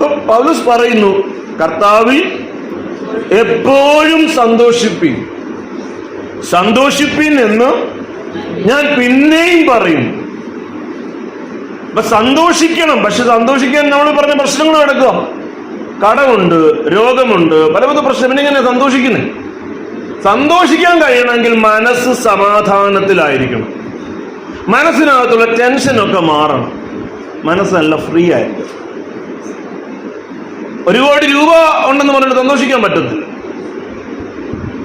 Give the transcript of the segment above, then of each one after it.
ഇപ്പൊ പൗലോസ് പറയുന്നു, കർത്താവിൽ എപ്പോഴും സന്തോഷിപ്പിൻ. സന്തോഷിപ്പിൻ എന്ന് ഞാൻ പിന്നെയും പറയും. അപ്പൊ സന്തോഷിക്കണം. പക്ഷെ സന്തോഷിക്കാൻ നമ്മൾ പറഞ്ഞ പ്രശ്നങ്ങൾ നടക്കുക. കടമുണ്ട്, രോഗമുണ്ട്, പല പ്രശ്നം. പിന്നെ എങ്ങനെ സന്തോഷിക്കുന്നത്? സന്തോഷിക്കാൻ കഴിയണമെങ്കിൽ മനസ്സ് സമാധാനത്തിലായിരിക്കണം. മനസ്സിനകത്തുള്ള ടെൻഷനൊക്കെ മാറണം. മനസ്സ് നല്ല ഫ്രീ ആയിരിക്കും. 1 കോടി രൂപ ഉണ്ടെന്ന് പറഞ്ഞിട്ട് സന്തോഷിക്കാൻ പറ്റത്തില്ല.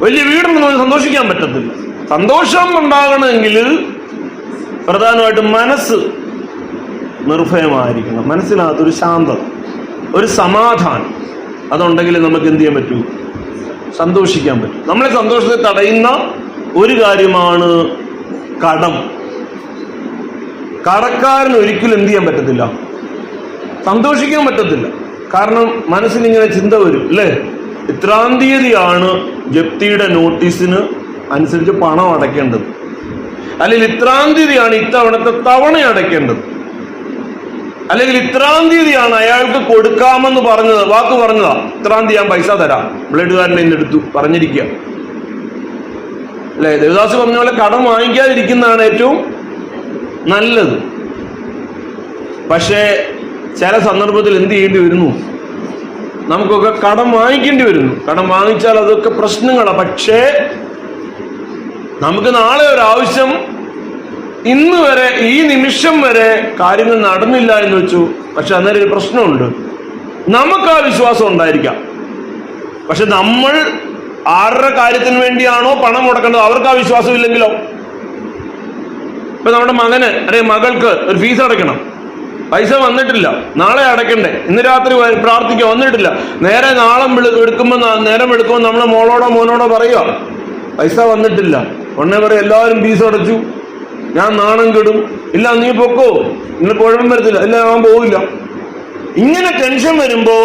വലിയ വീടുണ്ടെന്ന് പറഞ്ഞാൽ സന്തോഷിക്കാൻ പറ്റത്തില്ല. സന്തോഷം ഉണ്ടാകണമെങ്കിൽ പ്രധാനമായിട്ടും മനസ്സ് നിർഭയമായിരിക്കണം. മനസ്സിനകത്തൊരു ശാന്തത, ഒരു സമാധാനം, അതുണ്ടെങ്കിൽ നമുക്ക് എന്ത് ചെയ്യാൻ പറ്റൂ? സന്തോഷിക്കാൻ പറ്റും. നമ്മളെ സന്തോഷത്തെ തടയുന്ന ഒരു കാര്യമാണ് കടം. കടക്കാരന് ഒരിക്കലും എന്ത് ചെയ്യാൻ പറ്റത്തില്ല? സന്തോഷിക്കാൻ പറ്റത്തില്ല. കാരണം മനസ്സിനിങ്ങനെ ചിന്ത വരും, അല്ലേ? ഇത്രാം തീയതിയാണ് ജപ്തിയുടെ നോട്ടീസിന് അനുസരിച്ച് പണം അടയ്ക്കേണ്ടത്, അല്ലെങ്കിൽ ഇത്രാം തീയതിയാണ് ഇത്തവണത്തെ തവണ അടയ്ക്കേണ്ടത്, അല്ലെങ്കിൽ ഇത്രാം തീയതിയാണ് അയാൾക്ക് കൊടുക്കാമെന്ന് പറഞ്ഞത്, വാക്ക് പറഞ്ഞതാ, ഇത്രാം തീയതി ഞാൻ പൈസ തരാം, ബ്ലഡുകാരനെ ഇന്നെടുത്തു പറഞ്ഞിരിക്കുക, അല്ലെ? ദേവദാസ് പറഞ്ഞ പോലെ കടം വാങ്ങിക്കാതിരിക്കുന്നതാണ് ഏറ്റവും നല്ലത്. പക്ഷേ ചില സന്ദർഭത്തിൽ എന്ത് ചെയ്യേണ്ടി വരുന്നു? നമുക്കൊക്കെ കടം വാങ്ങിക്കേണ്ടി വരുന്നു. കടം വാങ്ങിച്ചാൽ അതൊക്കെ പ്രശ്നങ്ങളാണ്. പക്ഷേ നമുക്ക് നാളെ ഒരാവശ്യം, ഇന്ന് വരെ ഈ നിമിഷം വരെ കാര്യങ്ങൾ നടന്നില്ല എന്ന് വെച്ചു, പക്ഷെ അന്നേരം ഒരു പ്രശ്നമുണ്ട്. നമുക്ക് ആ വിശ്വാസം ഉണ്ടായിരിക്കാം, പക്ഷെ നമ്മൾ ആരുടെ കാര്യത്തിന് വേണ്ടിയാണോ പണം മുടക്കേണ്ടത് അവർക്ക് ആ വിശ്വാസം ഇല്ലെങ്കിലോ? ഇപ്പൊ നമ്മുടെ മകന് അല്ലെങ്കിൽ മകൾക്ക് ഒരു ഫീസ് അടയ്ക്കണം, പൈസ വന്നിട്ടില്ല, നാളെ അടയ്ക്കണ്ടേ, ഇന്ന് രാത്രി പ്രാർത്ഥിക്കുക, വന്നിട്ടില്ല, നേരെ നേരം എടുക്കുമ്പോൾ നമ്മളെ മോളോടോ മോനോടോ പറയുക പൈസ വന്നിട്ടില്ല. ഉടനെ പറയും എല്ലാവരും ഫീസ് അടച്ചു, ഞാൻ നാണം കെടും, ഇല്ല നീ പൊക്കോ, നിങ്ങൾ കുഴപ്പം വരത്തില്ല, ഇല്ല ഞാൻ പോവില്ല. ഇങ്ങനെ ടെൻഷൻ വരുമ്പോ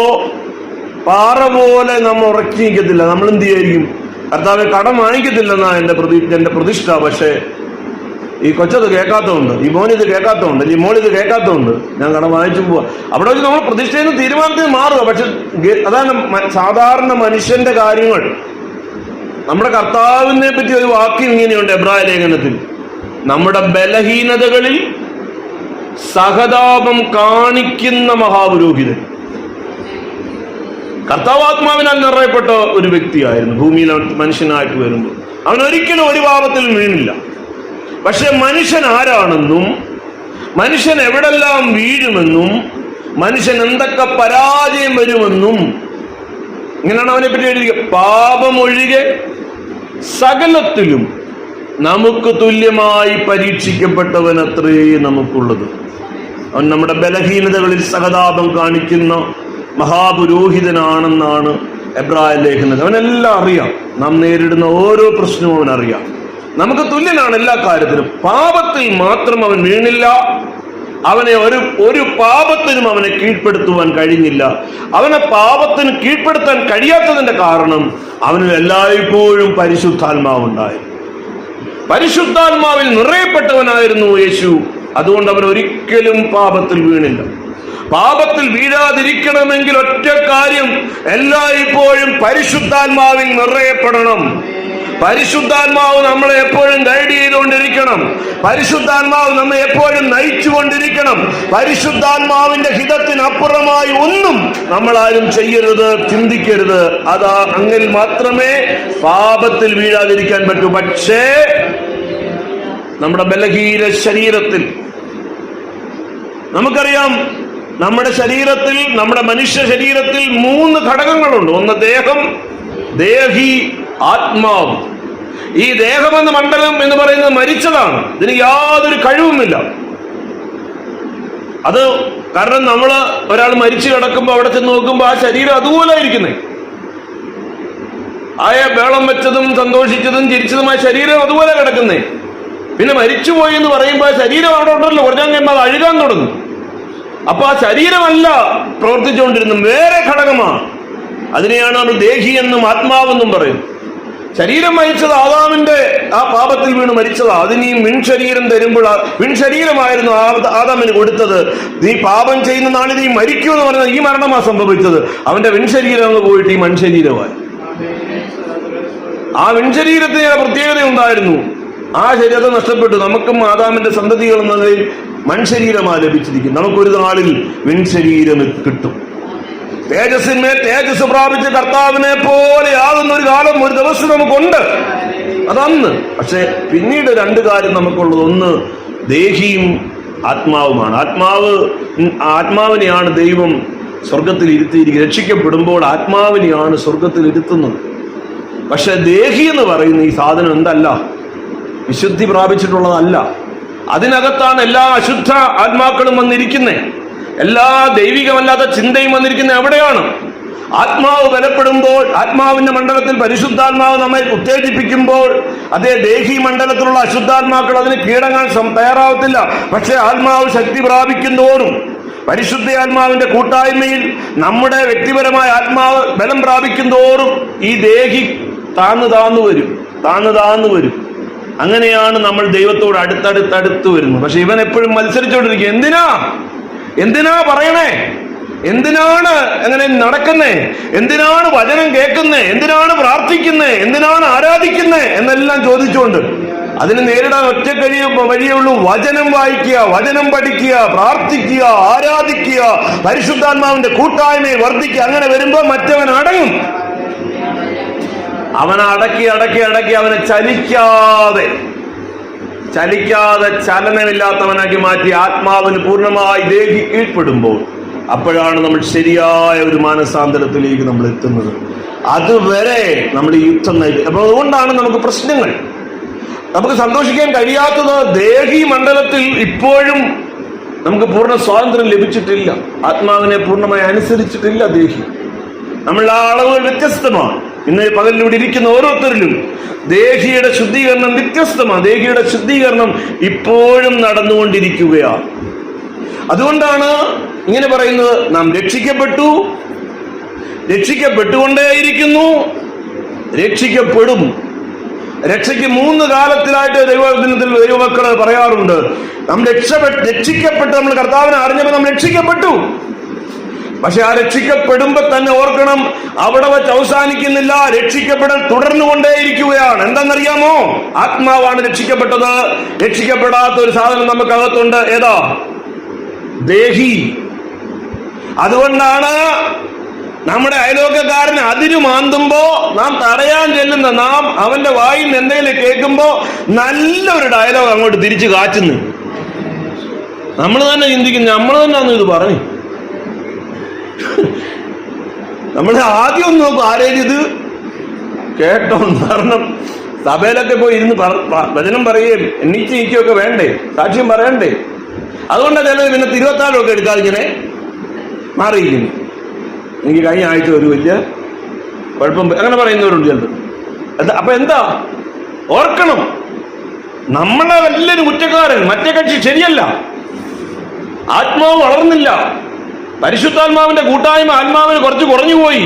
പാറ പോലെ നമ്മൾ ഉറക്കി നിൽക്കത്തില്ല. നമ്മൾ എന്ത് ചെയ്യായിരിക്കും? കർത്താവെ കടം വാങ്ങിക്കത്തില്ലെന്നാ എന്റെ പ്രതിഷ്ഠ. പക്ഷേ ഈ കൊച്ചത് കേൾക്കാത്തതുണ്ട്, ഈ മോനിത് കേൾക്കാത്തതുണ്ട്, ഈ മോളിത് കേൾക്കാത്തതുണ്ട്, ഞാൻ കടം വാങ്ങിച്ചു പോവാ. അവിടെ വെച്ച് നമ്മൾ പ്രതിഷ്ഠയിൽ നിന്ന് തീരുമാനത്തിൽ മാറുക. പക്ഷെ അതാണ് സാധാരണ മനുഷ്യന്റെ കാര്യങ്ങൾ. നമ്മുടെ കർത്താവിനെ പറ്റി ഒരു വാക്യം ഇങ്ങനെയുണ്ട് എബ്രായ ലേഖനത്തിൽ, നമ്മുടെ ബലഹീനതകളിൽ സഹതാപം കാണിക്കുന്ന മഹാപുരോഹിതൻ. കർത്താവാത്മാവിനാൽ നിറയപ്പെട്ട ഒരു വ്യക്തിയായിരുന്നു. ഭൂമിയിൽ മനുഷ്യനായിട്ട് വരുമ്പോൾ അവൻ ഒരിക്കലും ഒരു പാപത്തിലും വീണില്ല. പക്ഷെ മനുഷ്യൻ ആരാണെന്നും മനുഷ്യൻ എവിടെല്ലാം വീഴുമെന്നും മനുഷ്യൻ എന്തൊക്കെ പരാജയം വരുമെന്നും ഇങ്ങനെയാണ് അവനെ പറ്റി എഴുതിയത്. പാപമൊഴികെ സകലത്തിലും നമുക്ക് തുല്യമായി പരീക്ഷിക്കപ്പെട്ടവനത്രേ നമുക്കുള്ളത്. അവൻ നമ്മുടെ ബലഹീനതകളിൽ സഹതാപം കാണിക്കുന്ന മഹാപുരോഹിതനാണെന്നാണ് എബ്രായ ലേഖനം. അവനെല്ലാം അറിയാം. നാം നേരിടുന്ന ഓരോ പ്രശ്നവും അവനറിയാം. നമുക്ക് തുല്യനാണ് എല്ലാ കാര്യത്തിലും. പാപത്തിൽ മാത്രം അവൻ വീണില്ല. അവനെ ഒരു പാപത്തിനും അവനെ കീഴ്പ്പെടുത്തുവാൻ കഴിഞ്ഞില്ല. അവനെ പാപത്തിന് കീഴ്പ്പെടുത്താൻ കഴിയാത്തതിന്റെ കാരണം അവന് എല്ലായ്പ്പോഴും പരിശുദ്ധാത്മാവുണ്ടായി. പരിശുദ്ധാത്മാവിൽ നിറയപ്പെട്ടവനായിരുന്നു യേശു. അതുകൊണ്ട് അവൻ ഒരിക്കലും പാപത്തിൽ വീണില്ല. പാപത്തിൽ വീഴാതിരിക്കണമെങ്കിൽ ഒറ്റ കാര്യം, എല്ലായ്പ്പോഴും പരിശുദ്ധാത്മാവിൽ നിറയപ്പെടണം. പരിശുദ്ധാത്മാവ് നമ്മളെ എപ്പോഴും ഗൈഡ് ചെയ്തുകൊണ്ടിരിക്കണം. പരിശുദ്ധാത്മാവ് നമ്മെ എപ്പോഴും നയിച്ചുകൊണ്ടിരിക്കണം. പരിശുദ്ധാത്മാവിന്റെ ഹിതത്തിനപ്പുറമായി ഒന്നും നമ്മളാരും ചെയ്യരുത്, ചിന്തിക്കരുത്. അങ്ങനെ മാത്രമേ പാപത്തിൽ വീഴാതിരിക്കാൻ പറ്റൂ. പക്ഷേ നമ്മുടെ ബലഹീന ശരീരത്തിൽ നമുക്കറിയാം, നമ്മുടെ ശരീരത്തിൽ, നമ്മുടെ മനുഷ്യ ശരീരത്തിൽ 3 ഘടകങ്ങളുണ്ട്. ഒന്ന് ദേഹം, ദേഹി, ആത്മാവ്. ഈ ദേഹമെന്ന മണ്ഡലം എന്ന് പറയുന്നത് മരിച്ചതാണ്. ഇതിന് യാതൊരു കഴിവുമില്ല. അത് കാരണം ഒരാൾ മരിച്ചു കിടക്കുമ്പോൾ അവിടെ ചെന്ന് നോക്കുമ്പോൾ ആ ശരീരം അതുപോലെ ഇരിക്കുന്നേ. ബേളം വെച്ചതും സന്തോഷിച്ചതും ചിരിച്ചതുമായ ശരീരം അതുപോലെ കിടക്കുന്നേ. പിന്നെ മരിച്ചുപോയി എന്ന് പറയുമ്പോൾ ആ ശരീരം അവിടെ ഉണ്ടല്ലോ, കുറഞ്ഞാൽ കഴിയുമ്പോൾ അത് അഴുകാൻ തുടങ്ങും. അപ്പൊ ആ ശരീരമല്ല പ്രവർത്തിച്ചുകൊണ്ടിരുന്നത്, വേറെ ഘടകമാണ്. അതിനെയാണ് നമ്മൾ ദേഹി എന്നും ആത്മാവെന്നും പറയും. ശരീരം മരിച്ചത് ആദാമിന്റെ ആ പാപത്തിൽ വീണ് മരിച്ചതാ. അതിനെയും വിൺശരീരം തരുമ്പോൾ, വിൺശരീരമായിരുന്നു ആദാമിന് കൊടുത്തത്. നീ പാപം ചെയ്യുന്ന നാളിൽ നീ മരിക്കൂ എന്ന് പറഞ്ഞാൽ ഈ മരണമാ സംഭവിച്ചത്. അവന്റെ വിൺശരീരം അങ്ങ് പോയിട്ട് ഈ മൺശരീരമായി. ആ വിൺശരീരത്തിന് പ്രത്യേകത ഉണ്ടായിരുന്നു. ആ ശരീരത്തെ നഷ്ടപ്പെട്ടു. നമുക്കും ആദാമിന്റെ സന്തതികൾ എന്നതിൽ മൺശരീരമാണ് ലഭിച്ചിരിക്കും. നമുക്കൊരു നാളിൽ വിൺശരീരം കിട്ടും. തേജസ്സിന്മേൽ തേജസ് പ്രാപിച്ച കർത്താവിനെ പോലെ ആകുന്ന ഒരു കാലം, ഒരു ദിവസം നമുക്കുണ്ട്. അതന്ന്. പക്ഷെ പിന്നീട് രണ്ട് കാര്യം നമുക്കുള്ളത്. ഒന്ന് ദേഹിയും ആത്മാവുമാണ്. ആത്മാവിനെയാണ് ദൈവം സ്വർഗത്തിൽ ഇരുത്തിയിരിക്കുന്നത്. രക്ഷിക്കപ്പെടുമ്പോൾ ആത്മാവിനെയാണ് സ്വർഗത്തിൽ ഇരുത്തുന്നത്. പക്ഷെ ദേഹി എന്ന് പറയുന്ന ഈ സാധനം എന്തല്ല, വിശുദ്ധി പ്രാപിച്ചിട്ടുള്ളതല്ല. അതിനകത്താണ് എല്ലാ അശുദ്ധ ആത്മാക്കളും വന്നിരിക്കുന്നത്. എല്ലാ ദൈവികമല്ലാത്ത ചിന്തയും വന്നിരിക്കുന്നത് എവിടെയാണ്? ആത്മാവ് ബലപ്പെടുമ്പോൾ, ആത്മാവിന്റെ മണ്ഡലത്തിൽ പരിശുദ്ധാത്മാവ് നമ്മെ ഉത്തേജിപ്പിക്കുമ്പോൾ, അതേ ദേഹി മണ്ഡലത്തിലുള്ള അശുദ്ധാത്മാക്കൾ അതിന് കീഴടങ്ങാൻ തയ്യാറാവത്തില്ല. പക്ഷെ ആത്മാവ് ശക്തി പ്രാപിക്കുന്നതോറും, പരിശുദ്ധ ആത്മാവിന്റെ കൂട്ടായ്മയിൽ നമ്മുടെ വ്യക്തിപരമായ ആത്മാവ് ബലം പ്രാപിക്കുന്നതോറും ഈ ദേഹി താന്നു വരും. അങ്ങനെയാണ് നമ്മൾ ദൈവത്തോട് അടുത്തടുത്ത് വരുന്നത്. പക്ഷെ ഇവൻ എപ്പോഴും മത്സരിച്ചുകൊണ്ടിരിക്കുക. എന്തിനാ പറയണേ? എന്തിനാണ് അങ്ങനെ നടക്കുന്നേ? എന്തിനാണ് വചനം കേൾക്കുന്നേ? എന്തിനാണ് പ്രാർത്ഥിക്കുന്നേ? എന്തിനാണ് ആരാധിക്കുന്നേ എന്നെല്ലാം ചോദിച്ചുകൊണ്ട് അതിന് നേരിടാൻ ഒറ്റ വഴിയേ ഉള്ളൂ. വചനം വായിക്കുക, വചനം പഠിക്കുക, പ്രാർത്ഥിക്കുക, ആരാധിക്കുക, പരിശുദ്ധാത്മാവിന്റെ കൂട്ടായ്മയെ വർദ്ധിക്കുക. അങ്ങനെ വരുമ്പോ മറ്റവൻ അടങ്ങും. അവനെ അടക്കി അവനെ ചലിക്കാതെ ചലനമില്ലാത്തവനാക്കി മാറ്റി ആത്മാവിന് പൂർണ്ണമായി ദേഹി കീഴ്പ്പെടുമ്പോൾ, അപ്പോഴാണ് നമ്മൾ ശരിയായ ഒരു മാനസാന്തരത്തിലേക്ക് നമ്മൾ എത്തുന്നത്. അതുവരെ നമ്മൾ ഈ യുദ്ധം നയിക്കും. അപ്പൊ അതുകൊണ്ടാണ് നമുക്ക് പ്രശ്നങ്ങൾ. നമുക്ക് സന്തോഷിക്കാൻ കഴിയാത്തത് ദേഹി മണ്ഡലത്തിൽ ഇപ്പോഴും നമുക്ക് പൂർണ്ണ സ്വാതന്ത്ര്യം ലഭിച്ചിട്ടില്ല. ആത്മാവിനെ പൂർണ്ണമായി അനുസരിച്ചിട്ടില്ല ദേഹി. നമ്മളുടെ ആ അളവുകൾ വ്യത്യസ്തമാണ്. ഇന്ന് പകലിലൂടെ ഇരിക്കുന്ന ഓരോരുത്തരിലും ദേഹിയുടെ ശുദ്ധീകരണം വ്യത്യസ്തമാണ്. ദേഹിയുടെ ശുദ്ധീകരണം ഇപ്പോഴും നടന്നുകൊണ്ടിരിക്കുകയാണ്. അതുകൊണ്ടാണ് ഇങ്ങനെ പറയുന്നത്, നാം രക്ഷിക്കപ്പെട്ടുകൊണ്ടേയിരിക്കുന്നു, രക്ഷിക്കപ്പെടും. രക്ഷയ്ക്ക് 3 കാലത്തിലായിട്ട് ദൈവദിനത്തിൽ ദൈവമക്കള് പറയാറുണ്ട്. നാം രക്ഷിക്കപ്പെട്ട് നമ്മൾ കർത്താവിനെ അറിഞ്ഞപ്പോൾ നാം രക്ഷിക്കപ്പെട്ടു. പക്ഷെ ആ രക്ഷിക്കപ്പെടുമ്പോ തന്നെ ഓർക്കണം, അവിടെ വെച്ച് അവസാനിക്കുന്നില്ല. രക്ഷിക്കപ്പെടൽ തുടർന്നുകൊണ്ടേയിരിക്കുകയാണ്. എന്താണെന്നറിയാമോ? ആത്മാവാണ് രക്ഷിക്കപ്പെട്ടത്. രക്ഷിക്കപ്പെടാത്ത ഒരു സാധനം നമുക്കകത്തുണ്ട്. ഏതാ? ദേഹി. അതുകൊണ്ടാണ് നമ്മുടെ അയലോക്കക്കാരന് അതിരു മാന്തുമ്പോ നാം തടയാൻ ചെല്ലുന്ന നാം അവന്റെ വായിൽ നിന്ന് എന്തെങ്കിലും കേൾക്കുമ്പോ നല്ലൊരു ഡയലോഗ് അങ്ങോട്ട് തിരിച്ചു കാച്ചുന്നു. നമ്മൾ തന്നെ ചിന്തിക്കുന്നു, നമ്മൾ തന്നെയാന്ന് ഇത് പറഞ്ഞു. നമ്മൾ ആദ്യം ഒന്ന് നോക്കും, ആരേലും ഇത് കേട്ടോ. കാരണം സഭയിലൊക്കെ പോയി ഇരുന്ന് വചനം പറയുകയും എണ്ണീച്ചൊക്കെ വേണ്ടേ, സാക്ഷ്യം പറയണ്ടേ. അതുകൊണ്ടാണ് ചിലത് പിന്നെ തിരുവത്താഴമൊക്കെ എടുക്കാതെ ഇങ്ങനെ മാറിയിരിക്കുന്നു. എനിക്ക് കഴിഞ്ഞ ആഴ്ച ഒരു വലിയ കുഴപ്പം അങ്ങനെ പറയുന്നവരുണ്ട് ചിലത്. അപ്പൊ എന്താ ഓർക്കണം, നമ്മളെ വലിയൊരു കുറ്റക്കാരൻ മറ്റേ കക്ഷി ശരിയല്ല. ആത്മാവ് വളർന്നില്ല. പരിശുദ്ധാത്മാവിന്റെ കൂട്ടായ്മ ആത്മാവിന് കുറച്ച് കുറഞ്ഞുപോയി.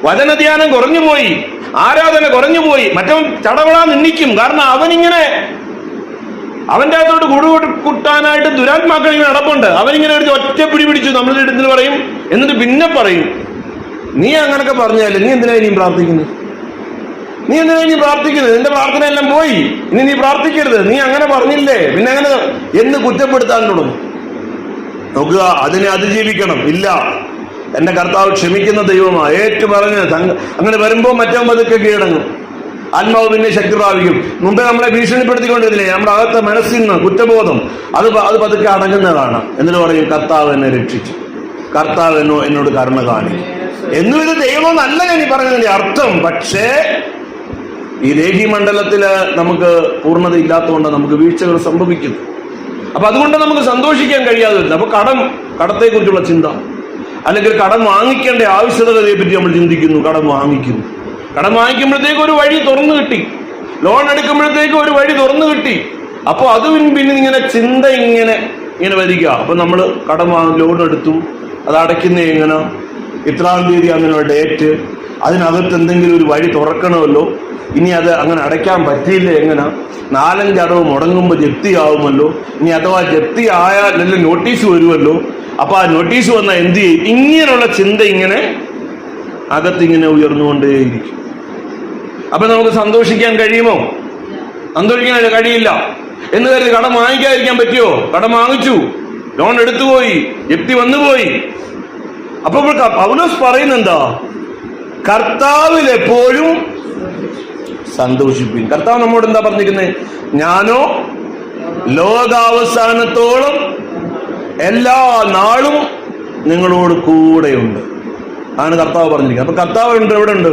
വചനധ്യാനം കുറഞ്ഞുപോയി. ആരാധന കുറഞ്ഞുപോയി. മറ്റവൻ ചടവളാ നിന്നിക്കും. കാരണം അവനിങ്ങനെ അവന്റെ അകത്തോട്ട് കുടുകൂട്ടാനായിട്ട് ദുരാത്മാക്കൾ ഇങ്ങനെ നടപ്പുണ്ട്. അവനിങ്ങനെ ഒരു ഒറ്റപ്പിടി പിടിച്ചു നമ്മളുടെ ഇടത്തിൽ പറയും. എന്നിട്ട് പിന്നെ പറയും, നീ അങ്ങനൊക്കെ പറഞ്ഞാലേ, നീ എന്തിനാ ഇനിയും പ്രാർത്ഥിക്കുന്നത്? നിന്റെ പ്രാർത്ഥന എല്ലാം പോയി, ഇനി നീ പ്രാർത്ഥിക്കരുത്, നീ അങ്ങനെ പറഞ്ഞില്ലേ, പിന്നെ അങ്ങനെ എന്ന് കുറ്റപ്പെടുത്താൻ തുടങ്ങും. നോക്കുക, അതിനെ അതിജീവിക്കണം. ഇല്ല, എന്റെ കർത്താവ് ക്ഷമിക്കുന്ന ദൈവമാ. ഏറ്റു പറഞ്ഞ് അങ്ങനെ വരുമ്പോ മറ്റവൻ പതുക്കെ കീഴടങ്ങും. ആത്മാവ് പിന്നെ ശക്തി പ്രാപിക്കും. മുമ്പേ നമ്മളെ ഭീഷണിപ്പെടുത്തിക്കൊണ്ടിരുന്നില്ലേ, നമ്മുടെ അകത്തെ മനസ്സിൽ നിന്ന് കുറ്റബോധം അത് പതുക്കെ അടങ്ങുന്നതാണ്. എന്നിട്ട് പറയും, കർത്താവ് എന്നെ രക്ഷിച്ചു, കർത്താവ് എന്നോട് കരുണ കാണിക്കും എന്നും. ഇത് ദൈവം നല്ല ഞാൻ ഈ പറഞ്ഞതിന്റെ അർത്ഥം. പക്ഷേ ഈ ദേഹി മണ്ഡലത്തില് നമുക്ക് പൂർണ്ണത ഇല്ലാത്തതുകൊണ്ട് നമുക്ക് വീഴ്ചകൾ സംഭവിക്കുന്നു. അപ്പൊ അതുകൊണ്ട് നമുക്ക് സന്തോഷിക്കാൻ കഴിയാതെ വരില്ല. അപ്പൊ കടത്തെ കുറിച്ചുള്ള ചിന്ത, അല്ലെങ്കിൽ കടം വാങ്ങിക്കേണ്ട ആവശ്യകതയെ പറ്റി നമ്മൾ ചിന്തിക്കുന്നു. കടം വാങ്ങിക്കുമ്പോഴത്തേക്ക് ഒരു വഴി തുറന്നു കിട്ടി, ലോൺ എടുക്കുമ്പോഴത്തേക്ക് ഒരു വഴി തുറന്നു കിട്ടി. അപ്പൊ അത് പിന്നെ ഇങ്ങനെ ചിന്ത ഇങ്ങനെ വരിക. അപ്പൊ നമ്മൾ ലോൺ എടുത്തു, അത് അടയ്ക്കുന്ന എങ്ങനെ, ഇത്രാം തീയതി അങ്ങനെ ഡേറ്റ്, അതിനകത്ത് എന്തെങ്കിലും ഒരു വഴി തുറക്കണമല്ലോ. ഇനി അത് അങ്ങനെ അടയ്ക്കാൻ പറ്റിയില്ല, എങ്ങനെ 4-5 അടവ് മുടങ്ങുമ്പോൾ ജപ്തിയാവുമല്ലോ, ഇനി അഥവാ ജപ്തി ആയാലല്ലേ നോട്ടീസ് വരുമല്ലോ, അപ്പൊ ആ നോട്ടീസ് വന്നാൽ എന്ത് ചെയ്യും? ഇങ്ങനെയുള്ള ചിന്ത ഇങ്ങനെ അകത്തിങ്ങനെ ഉയർന്നുകൊണ്ടേയിരിക്കും. അപ്പൊ നമുക്ക് സന്തോഷിക്കാൻ കഴിയുമോ? സന്തോഷിക്കാൻ കഴിയില്ല. എന്ന് കരുതി കടം വാങ്ങിക്കാതിരിക്കാൻ പറ്റുമോ? കടം വാങ്ങിച്ചു, ലോൺ എടുത്തുപോയി, ജപ്തി വന്നുപോയി. അപ്പൊ പൗലോസ് പറയുന്നെന്താ? കർത്താവിൽ എപ്പോഴും സന്തോഷിപ്പിൻ. കർത്താവ് നമ്മോട് എന്താ പറഞ്ഞിരിക്കുന്നത്? ഞാനോ ലോകാവസാനത്തോളം എല്ലാ നാളും നിങ്ങളോട് കൂടെയുണ്ട്. ആണ് കർത്താവ് പറഞ്ഞിരിക്കുന്നത്. അപ്പൊ കർത്താവ് ഉണ്ട്, എവിടെ ഉണ്ട്?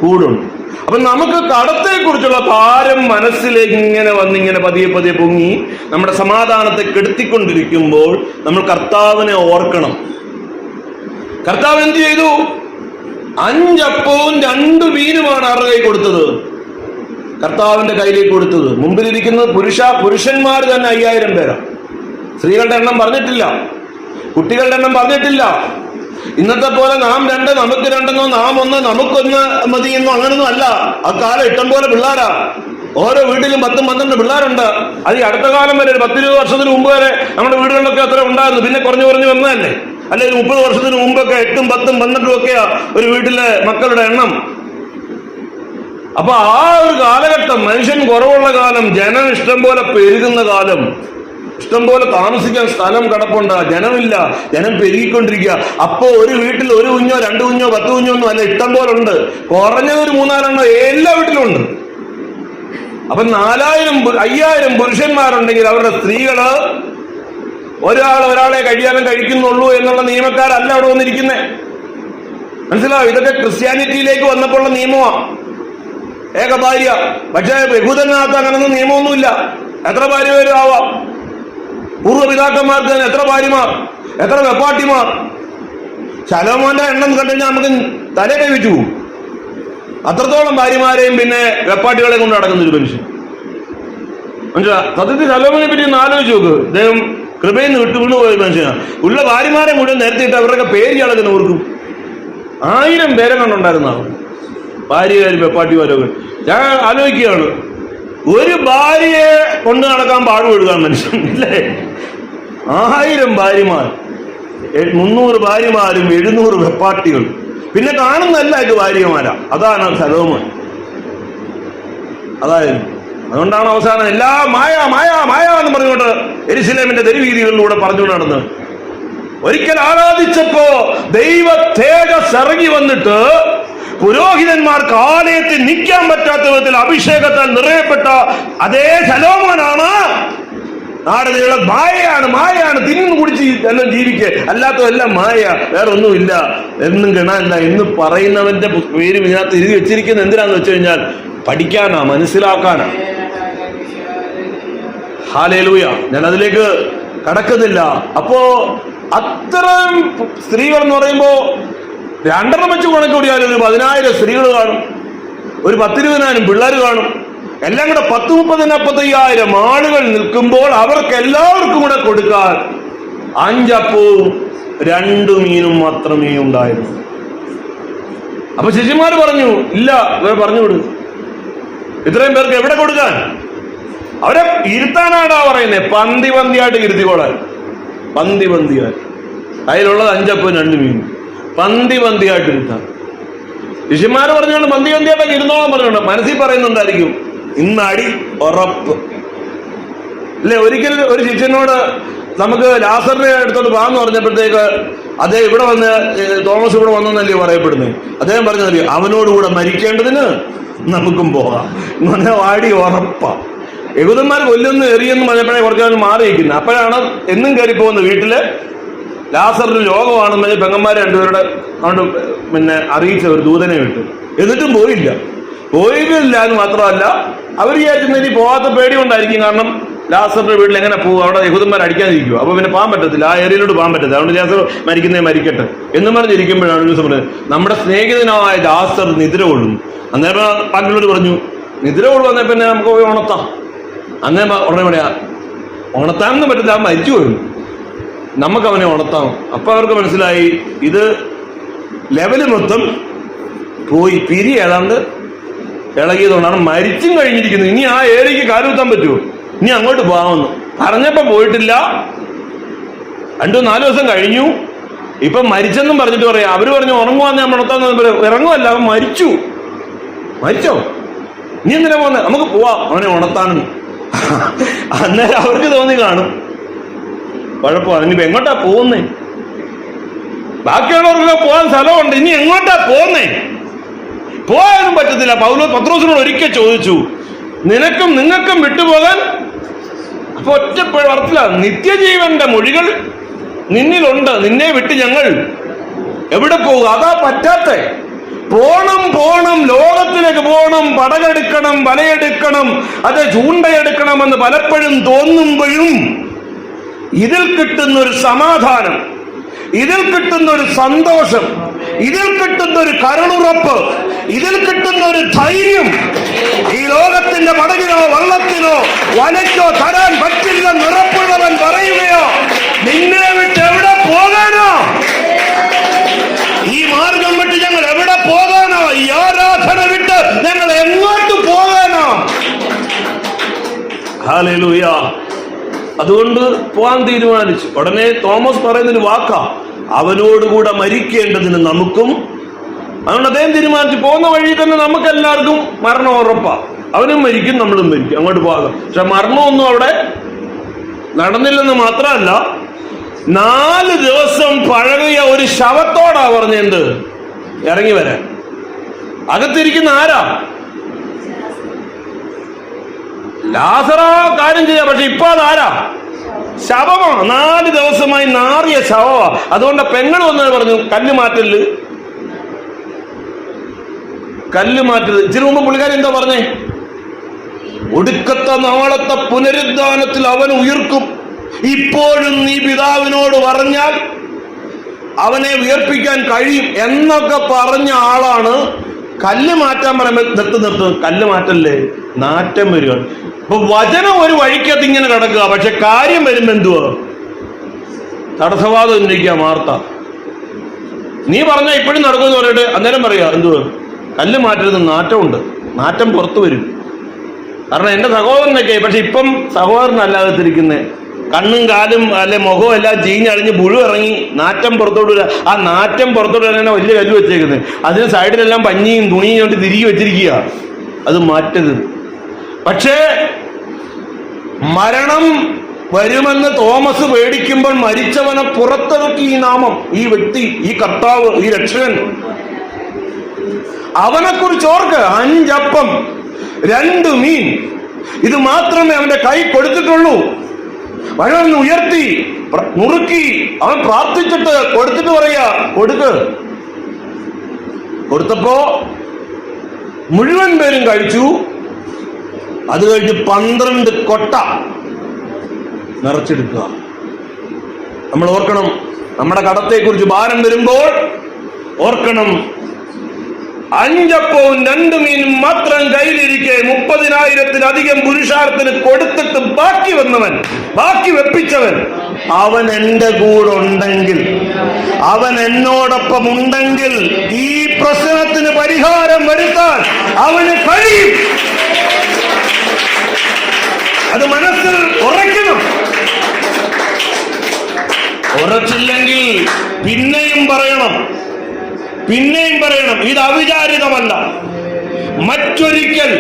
കൂടെ ഉണ്ട്. അപ്പൊ നമുക്ക് കടത്തെ കുറിച്ചുള്ള ഭാരം മനസ്സിലേക്ക് ഇങ്ങനെ വന്നിങ്ങനെ പതിയെ പതിയെ പൊങ്ങി നമ്മുടെ സമാധാനത്തെ കെടുത്തിക്കൊണ്ടിരിക്കുമ്പോൾ നമ്മൾ കർത്താവിനെ ഓർക്കണം. കർത്താവ് എന്ത് ചെയ്തു? 5 അപ്പവും 2 മീനുമാണ് ആരുടെ കൈ കൊടുത്തത്? കർത്താവിന്റെ കയ്യിലേക്ക് കൊടുത്തത്. മുമ്പിലിരിക്കുന്നത് പുരുഷന്മാർ തന്നെ 5000 പേരാണ്. സ്ത്രീകളുടെ എണ്ണം പറഞ്ഞിട്ടില്ല, കുട്ടികളുടെ എണ്ണം പറഞ്ഞിട്ടില്ല. ഇന്നത്തെ പോലെ നാം 2, നമുക്ക് 2 നാം 1, നമുക്കൊന്ന് മതിയെന്നോ അങ്ങനൊന്നും അല്ല. ആ കാലം ഇഷ്ടം പോലെ പിള്ളേരാ. ഓരോ വീട്ടിലും 10-12 പിള്ളേരുണ്ട്. അത് ഈ അടുത്ത കാലം വരെ 10-20 വർഷത്തിന് മുമ്പ് വരെ നമ്മുടെ വീടുകളിലൊക്കെ അത്ര ഉണ്ടായിരുന്നു. പിന്നെ കുറഞ്ഞു വന്നതല്ലേ. അല്ലെ 30 വർഷത്തിന് മുമ്പൊക്കെ 8, 10, 12 ഒക്കെയാ ഒരു വീട്ടിലെ മക്കളുടെ എണ്ണം. അപ്പൊ ആ ഒരു കാലഘട്ടം, മനുഷ്യൻ കുറവുള്ള കാലം, ജനം ഇഷ്ടം പോലെ പെരുകുന്ന കാലം, ഇഷ്ടം പോലെ താമസിക്കാൻ സ്ഥലം കിടപ്പുണ്ട്, ജനമില്ല, ജനം പെരുകിക്കൊണ്ടിരിക്കുക. അപ്പോ ഒരു വീട്ടിൽ 1 കുഞ്ഞോ 2 കുഞ്ഞോ 10 കുഞ്ഞോ ഒന്നും അല്ല, ഇഷ്ടം പോലെ ഉണ്ട്. കുറഞ്ഞത് ഒരു 3-4 എല്ലാ വീട്ടിലും ഉണ്ട്. അപ്പൊ 5000 പുരുഷന്മാരുണ്ടെങ്കിൽ അവരുടെ സ്ത്രീകള് ഒരാളെ കഴിക്കുന്നുള്ളൂ എന്നുള്ള നിയമക്കാരല്ല അവിടെ വന്നിരിക്കുന്നേ. മനസ്സിലാവും? ഇതൊക്കെ ക്രിസ്ത്യാനിറ്റിയിലേക്ക് വന്നപ്പോഴുള്ള നിയമമാണ്. ഏക ഭാര്യ. പക്ഷേ യഹൂദനകത്ത് അങ്ങനൊന്നും നിയമമൊന്നുമില്ല. എത്ര ഭാര്യ പേരും ആവാം. പൂർവ്വപിതാക്കന്മാർക്ക് തന്നെ എത്ര ഭാര്യമാർ, എത്ര വെപ്പാട്ടിമാർ. ശലോമോന്റെ എണ്ണം കണ്ടുകഴിഞ്ഞാൽ നമുക്ക് തല കൈവച്ചു പോകും. അത്രത്തോളം ഭാര്യമാരെയും പിന്നെ വെപ്പാട്ടികളെ കൊണ്ട് നടക്കുന്ന ഒരു മനുഷ്യൻ. മനസ്സിലാ? സത്യത്തിൽ ശലോമോനെ പറ്റി ഒന്ന് ആലോചിച്ച് നോക്ക്. അദ്ദേഹം കൃപയിൽ നിന്ന് വീണു പോയ മനുഷ്യനാണ്. ഉള്ള ഭാര്യമാരെ മുഴുവൻ നിരത്തിയിട്ട് അവരുടെ പേര് കിടക്കുന്ന ഓർക്കും. 1000 പേരെ കണ്ടുണ്ടായിരുന്നാവും, ഭാര്യമാരും വെപ്പാട്ടിമാരൊക്കെ. ഞാൻ ആലോചിക്കുകയാണ്, ഒരു ഭാര്യയെ കൊണ്ട് നടക്കാൻ പാടുപെടുക മനുഷ്യൻ ഇല്ലേ? 1000 ഭാര്യമാർ, 300 ഭാര്യമാരും 700 വെപ്പാട്ടികൾ. പിന്നെ കാണുന്നല്ല ഇത് ഭാര്യമാരാ. അതാണ് ശലോമോൻ. അതായിരുന്നു. അതുകൊണ്ടാണ് അവസാനം എല്ലാ മായ മായ മായ എന്ന് പറഞ്ഞുകൊണ്ട് യെരുശലേമിന്റെ തെരുവീതികളിലൂടെ പറഞ്ഞുകൊണ്ട് നടന്നത്. ഒരിക്കൽ ആരാധിച്ചപ്പോ ദൈവ തേജസ് ഇറങ്ങി വന്നിട്ട് പുരോഹിതന്മാർക്ക് ആലയത്തിൽ നിൽക്കാൻ പറ്റാത്ത വിധത്തിൽ അഭിഷേകത്താൽ നിറയപ്പെട്ട അതേ ശലോമോനാണ് നാടിനുള്ള മായയാണ് തിന്നു കുടിച്ച് എല്ലാം ജീവിക്കുക, അല്ലാത്തതെല്ലാം മായ, വേറെ ഒന്നുമില്ല, എന്നും ഗണമില്ല എന്ന് പറയുന്നവന്റെ പേര് ഇതിനകത്ത് എഴുതി വെച്ചിരിക്കുന്നത് എന്തിനാന്ന് വെച്ച് കഴിഞ്ഞാൽ പഠിക്കാനാ, മനസ്സിലാക്കാനാ. ഹല്ലേലൂയ. ഞാൻ അതിലേക്ക് കടക്കുന്നില്ല. അപ്പോ അത്തരം സ്ത്രീകൾ എന്ന് പറയുമ്പോ 2 വെച്ച് കണക്കൂടിയാൽ ഒരു 10000 സ്ത്രീകൾ കാണും, ഒരു 10-20 പിള്ളേർ കാണും. എല്ലാം കൂടെ 40-30-45 ആളുകൾ നിൽക്കുമ്പോൾ അവർക്ക് എല്ലാവർക്കും കൂടെ കൊടുക്കാൻ 5 അപ്പവും 2 മീനും മാത്രമേ ഉണ്ടായിരുന്നു. അപ്പൊ ശിഷ്യന്മാർ പറഞ്ഞു, ഇല്ല, ഇവരെ പറഞ്ഞുവിടും, ഇത്രയും പേർക്ക് എവിടെ കൊടുക്കാൻ? അവരെ ഇരുത്താനാടാ പറയുന്നത്. പന്തിയായിട്ട് ഇരുത്തിക്കോളാൻ. പന്തിയായിട്ട് അതിലുള്ളത് 5 അപ്പവും 2 മീനും പന്തിയായിട്ട് ഇരുത്താൻ. ശിഷ്യന്മാര് പറഞ്ഞുകൊണ്ട് പന്തിയായിട്ടൊക്കെ ഇരുന്നോളാൻ പറഞ്ഞുകൊണ്ട് മനസ്സിൽ പറയുന്നുണ്ടായിരിക്കും, ഇന്ന് അടി ഉറപ്പ് അല്ലേ. ഒരിക്കൽ ഒരു ശിഷ്യനോട് നമുക്ക് ലാസറിനെ എടുത്തോണ്ട് പോകാന്ന് പറഞ്ഞപ്പോഴത്തേക്ക് അദ്ദേഹം ഇവിടെ വന്ന്, തോമസ് ഇവിടെ വന്നെന്നല്ലേ പറയപ്പെടുന്നത്. അദ്ദേഹം പറഞ്ഞതല്ലേ, അവനോടുകൂടെ മരിക്കേണ്ടതിന് നമുക്കും പോകാം എന്ന് പറഞ്ഞാൽ വാടി ഉറപ്പാ. യഹൂദന്മാർ കൊല്ലുന്നു എറിയെന്ന് പറഞ്ഞപ്പോഴേ കുറച്ചു മാറിയിരിക്കുന്നത്. അപ്പോഴാണ് എന്നും കയറി പോകുന്ന വീട്ടില് ലാസറിന് രോഗമാണെന്ന് പറഞ്ഞ് പെങ്ങന്മാരെ 2 പേരുടെ കൊണ്ട് പിന്നെ അറിയിച്ച ഒരു ദൂതനെ വിട്ടു. എന്നിട്ടും പോയില്ല എന്ന് മാത്രമല്ല, അവർ വിചാരിക്കുന്ന ഇനി പോകാത്ത പേടി കൊണ്ടായിരിക്കും. കാരണം ലാസറിന്റെ വീട്ടിൽ എങ്ങനെ പോകും, അവിടെ യഹൂദന്മാർ അടിക്കാതിരിക്കും, അപ്പൊ പിന്നെ പോകാൻ പറ്റത്തില്ല, ആ ഏരിയയിലോട്ട് പോകാൻ പറ്റത്തില്ല. അതുകൊണ്ട് ലാസർ മരിക്കട്ടെ എന്ന് പറഞ്ഞിരിക്കുമ്പോഴാണ് ഒരു ദിവസം പറഞ്ഞത്, നമ്മുടെ സ്നേഹിതനായ ലാസർ നിദ്ര കൊള്ളുന്നു. അന്നേരം ബാക്കിയുള്ളവർ പറഞ്ഞു, നിദ്ര കൊള്ളുവന്നേ പിന്നെ നമുക്ക് പോയി ഉണർത്താം. അന്നേ ഉടനെ പറയാ, ഉണർത്താനൊന്നും പറ്റില്ല, മരിച്ചു പോയിരുന്നു, നമുക്ക് അവനെ ഉണർത്താം. അപ്പൊ അവർക്ക് മനസ്സിലായി ഇത് ലെവല് മൊത്തം പോയി, പിരി ഏതാണ്ട് ഇളകിയതുകൊണ്ടാണ് മരിച്ചും കഴിഞ്ഞിരിക്കുന്നത്. ഇനി ആ ഏരിയക്ക് കാലുകുത്താൻ പറ്റുമോ? ഇനി അങ്ങോട്ട് പോകാമെന്ന് പറഞ്ഞപ്പോ പോയിട്ടില്ല. 2-4 ദിവസം കഴിഞ്ഞു. ഇപ്പൊ മരിച്ചെന്നും പറഞ്ഞിട്ട് പറയാം. അവര് പറഞ്ഞു ഉറങ്ങുവാന്ന് ഞാൻ ഉണർത്താന്ന്. ഇറങ്ങുമല്ല, അവൻ മരിച്ചോ? നീ എന്തിനാ പോകുന്നത്? നമുക്ക് പോവാം അവനെ ഉണർത്താനും. അന്നേരം അവർക്ക് തോന്നി കാണും കുഴപ്പമാണ്. ഇനിയിപ്പോ എങ്ങോട്ടാ പോകുന്നേ? ബാക്കിയുള്ളവർക്കൊക്കെ പോകാൻ സ്ഥലമുണ്ട്, ഇനി എങ്ങോട്ടാ പോകുന്നേ? പോകാനും പറ്റത്തില്ല. പത്രോസിനോട് ഒരിക്കൽ ചോദിച്ചു, നിങ്ങൾക്കും വിട്ടുപോകാൻ? അപ്പൊ ഒറ്റ വർത്തില്ല, നിത്യജീവന്റെ മൊഴികൾ നിന്നിലുണ്ട്, നിന്നെ വിട്ട് ഞങ്ങൾ എവിടെ പോകുക? അതാ പറ്റാത്തെ. പോണം, ലോകത്തിലേക്ക് പോകണം, പടകെടുക്കണം, വലയെടുക്കണം, അത് ചൂണ്ടയെടുക്കണമെന്ന് പലപ്പോഴും തോന്നുമ്പോഴും ഇതിൽ കിട്ടുന്ന ഒരു സമാധാനം, ഇതിൽ കിട്ടുന്ന ഒരു സന്തോഷം, ഇതിൽ കിട്ടുന്ന ഒരു കരുണുറപ്പ്, ഇതിൽ കിട്ടുന്ന ഒരു ധൈര്യം ഈ ലോകത്തിന്റെ പടകിനോ വള്ളത്തിനോ വലയ്ക്കോ തരാൻ പറ്റില്ലെന്ന് ഉറപ്പുള്ളവൻ പറയുകയോ, നിന്നെ വിട്ട് എവിടെ പോകാനോ? ഈ മാർഗം വിട്ട് ഞങ്ങൾ എവിടെ പോകാനോ? ഈ ആരാധന വിട്ട് ഞങ്ങൾ എങ്ങോട്ട് പോകാനോ? ഹല്ലേലൂയ. അതുകൊണ്ട് പോകാൻ തീരുമാനിച്ചു. ഉടനെ തോമസ് പറയുന്നൊരു വാക്കാ, അവനോടുകൂടെ മരിക്കേണ്ടതിന് നമുക്കും. അതുകൊണ്ട് അദ്ദേഹം തീരുമാനിച്ചു, പോകുന്ന വഴി തന്നെ നമുക്ക് എല്ലാവർക്കും മരണം ഉറപ്പാ. അവനും മരിക്കും, നമ്മളും മരിക്കും, അങ്ങോട്ട് പോകാം. പക്ഷെ മരണമൊന്നും അവിടെ നടന്നില്ലെന്ന് മാത്രമല്ല, 4 ദിവസം പഴകിയ ഒരു ശവത്തോടാ പറഞ്ഞെന്ത് ഇറങ്ങി വരാൻ. അകത്തിരിക്കുന്ന ആരാ? ലാസറാ കാര്യം ചെയ്യാം. പക്ഷെ ഇപ്പൊ അതാരാ? ശവമാ. 4 ദിവസമായി നാറിയ ശവമാ. അതുകൊണ്ട് പെങ്ങൾ വന്നത് പറഞ്ഞു, കല്ല് മാറ്റല്. ഇച്ചിരി മുമ്പ് പുള്ളിക്കാരി എന്താ പറഞ്ഞേ? ഒടുക്കത്തെ നാളത്തെ പുനരുദ്ധാനത്തിൽ അവൻ ഉയർക്കും. ഇപ്പോഴും നീ പിതാവിനോട് പറഞ്ഞാൽ അവനെ ഉയർപ്പിക്കാൻ കഴിയും എന്നൊക്കെ പറഞ്ഞ ആളാണ്. കല്ല് മാറ്റാൻ പറയുമ്പോൾ നിർത്തും. കല്ല് മാറ്റല്ലേ, നാറ്റം വരികയാണ്. ഇപ്പൊ വചനം ഒരു വഴിക്കകത്ത് ഇങ്ങനെ കിടക്കുക, പക്ഷെ കാര്യം വരുമ്പോ എന്തുവാ? തടസ്സവാദം ഉന്നയിക്കുക മാർത്ത. നീ പറഞ്ഞ ഇപ്പോഴും നടക്കുമെന്ന് പറഞ്ഞിട്ട് അന്നേരം പറയാ എന്തുവാ? കല്ല് മാറ്റരുത്, നാറ്റമുണ്ട്, നാറ്റം പുറത്തു വരും. കാരണം എന്റെ സഹോദരനൊക്കെ, പക്ഷെ ഇപ്പം സഹോദരനല്ലാതിരിക്കുന്നേ, കണ്ണും കാലും അല്ലെ മുഖവും എല്ലാം ചീഞ്ഞളിഞ്ഞ് പുഴു ഇറങ്ങി നാറ്റം പുറത്തോട്ട് വരിക. ആ നാറ്റം പുറത്തോട്ട് വരാൻ വലിയ കല്ല് വെച്ചേക്കുന്നത്. അതിന് സൈഡിലെല്ലാം പഞ്ഞിയും തുണിയും കൊണ്ട് തിരികെ വെച്ചിരിക്കുക. അത് മാറ്റരുത്. പക്ഷേ മരണം വരുമെന്ന് തോമസ് പേടിക്കുമ്പോൾ മരിച്ചവനെ പുറത്തിറക്കി ഈ നാമം, ഈ വ്യക്തി, ഈ കർത്താവ്, ഈ രക്ഷകൻ. അവനെക്കുറിച്ച് ഓർക്ക്. 5 അപ്പം 2 മീൻ, ഇത് മാത്രമേ അവന്റെ കൈ കൊടുത്തിട്ടുള്ളൂ. വഴന്ന് ഉയർത്തി നുറുക്കി അവൻ പ്രാർത്ഥിച്ചിട്ട് കൊടുത്തിട്ട് പറയാ, കൊടുത്തപ്പോ മുഴുവൻ പേരും കഴിച്ചു. അത് കഴിഞ്ഞ് 12 കൊട്ട നിറച്ചെടുക്കുക. നമ്മൾ ഓർക്കണം, നമ്മുടെ കടത്തെക്കുറിച്ച് ഭാരം വരുമ്പോൾ ഓർക്കണം, 5 അപ്പവും 2 മീനും മാത്രം കയ്യിലിരിക്കെ 30,000-ലധികം പുരുഷാരത്തിന് കൊടുത്തിട്ട് ബാക്കി വെപ്പിച്ചവൻ, അവൻ എന്റെ കൂടെ ഉണ്ടെങ്കിൽ, അവൻ എന്നോടൊപ്പം ഉണ്ടെങ്കിൽ ഈ പ്രശ്നത്തിന് പരിഹാരം വരുത്താൻ അവന് കഴിയും. അത് മനസ്സിൽ ഉറയ്ക്കണം. ഉറച്ചില്ലെങ്കിൽ പിന്നെയും പറയണം. ഇത് അവിചാരിതമല്ല. മറ്റൊരിക്കൽ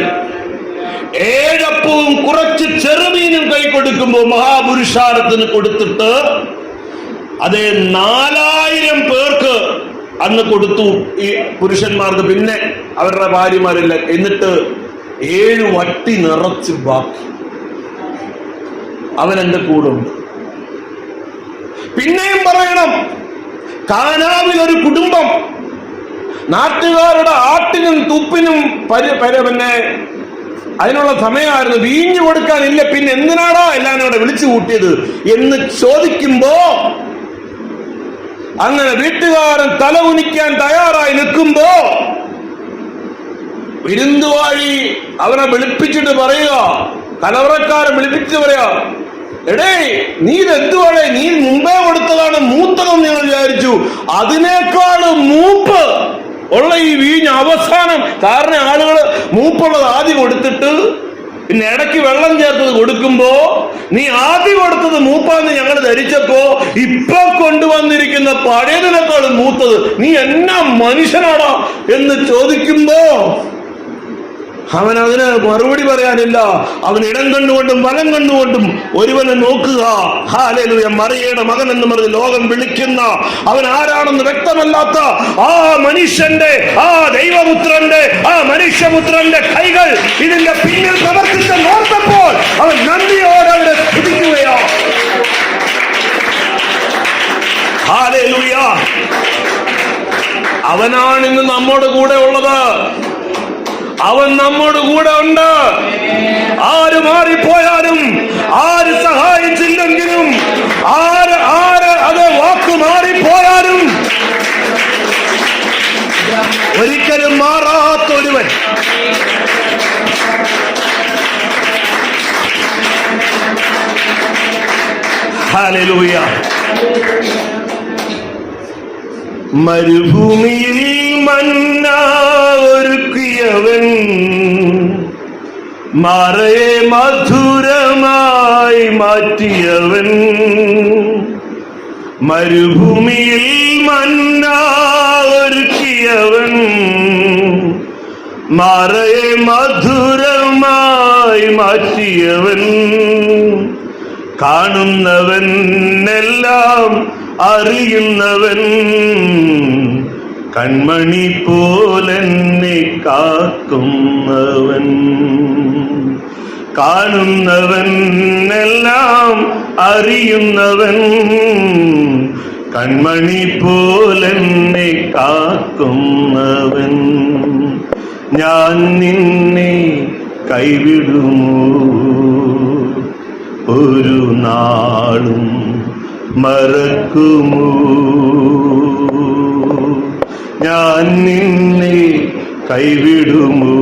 7 അപ്പവും കുറച്ച് ചെറുമീനും കൈ കൊടുക്കുമ്പോൾ മഹാപുരുഷാരത്തിന് കൊടുത്തിട്ട് അതേ 4000 പേർക്ക് അന്ന് കൊടുത്തു ഈ പുരുഷന്മാർക്ക്. പിന്നെ അവരുടെ ഭാര്യമാരില്ല. എന്നിട്ട് 7 വട്ടി നിറച്ച് ബാക്കി. അവൻ എന്റെ കൂടെ ഉണ്ട്. പിന്നെയും പറയണം, കാനാവിൽ ഒരു കുടുംബം നാട്ടുകാരുടെ ആട്ടിനും തുപ്പിനും പിന്നെ അതിനുള്ള സമയമായിരുന്നു. വീഞ്ഞു കൊടുക്കാനില്ല, പിന്നെ എന്തിനാടാ എല്ലാവരും ഇവിടെ വിളിച്ചു കൂട്ടിയത് എന്ന് ചോദിക്കുമ്പോ, അങ്ങനെ വീട്ടുകാരൻ തല ഉനിക്കാൻ തയ്യാറായി നിൽക്കുമ്പോ വിരുന്നുവാഴി അവനെ വിളിപ്പിച്ചിട്ട് പറയുക, കലവറക്കാരൻ വിളിപ്പിച്ച് പറയാ, എടേ നീ ഇതെന്തുവാടേ, നീ മുമ്പേ കൊടുത്തതാണ് മൂത്തതെന്ന് ഞങ്ങൾ വിചാരിച്ചു, അതിനേക്കാൾ മൂപ്പ് ഉള്ള ഈ വീഞ്ഞ് അവസാനം, കാരണം ആളുകൾ മൂപ്പുള്ളത് ആദ്യം കൊടുത്തിട്ട് പിന്നെ ഇടയ്ക്ക് വെള്ളം ചേർത്തത് കൊടുക്കുമ്പോ നീ ആദ്യം കൊടുത്തത് മൂപ്പാന്ന് ഞങ്ങൾ ധരിച്ചപ്പോ ഇപ്പൊ കൊണ്ടുവന്നിരിക്കുന്ന പഴയതിനേക്കാളും മൂത്തത് നീ എന്നാ മനുഷ്യനാടാ എന്ന് ചോദിക്കുമ്പോ അവൻ അതിന് മറുപടി പറയാനില്ല. അവൻ ഇടം കണ്ടുകൊണ്ടും വലം കണ്ടുകൊണ്ടും ഒരുവനെ നോക്കുക. ഹല്ലേലൂയ. മറിയയുടെ മകൻ എന്ന് പറഞ്ഞ് ലോകം വിളിക്കുന്ന, അവൻ ആരാണെന്ന് വ്യക്തമല്ലാത്ത ആ മനുഷ്യന്റെ, ആ ദൈവപുത്രന്റെ, ആ മനുഷ്യപുത്രന്റെ കൈകൾ ഇതിന്റെ പിന്നിൽ പ്രവർത്തിച്ച നോർത്തപ്പോൾ അവൻ നന്ദിയോടെ അവിടെ സ്തുതിക്കുകയാ. ഹല്ലേലൂയ. അവനാണ് ഇന്ന് നമ്മോട് കൂടെ ഉള്ളത്. അവൻ നമ്മോട് കൂടെ ഉണ്ട്. ആര് മാറിപ്പോയാലും, ആര് സഹായിച്ചില്ലെങ്കിലും, ആര് അത് വാക്ക് മാറിപ്പോയാലും ഒരിക്കലും മാറാത്തൊരുവൻ. ഹല്ലേലൂയ. മരുഭൂമിയിൽ മന്ന ഒരുക്കിയവൻ, മറയെ മധുരമായി മാറ്റിയവൻ. മരുഭൂമിയിൽ മന്ന ഒരുക്കിയവൻ, മറയെ മധുരമായി മാറ്റിയവൻ. കാണുന്നവൻ എല്ലാം അറിയുന്നവൻ, കൺമണി പോലെന്നെ കാക്കുന്നവൻ. കാണുന്നവൻ എല്ലാം അറിയുന്നവൻ, കൺമണി പോലെന്നെ കാക്കുന്നവൻ. ഞാൻ നിന്നെ കൈവിടുമോ ഒരു നാളും മറക്കുമോ? ഞാൻ നിന്നെ കൈവിടുമോ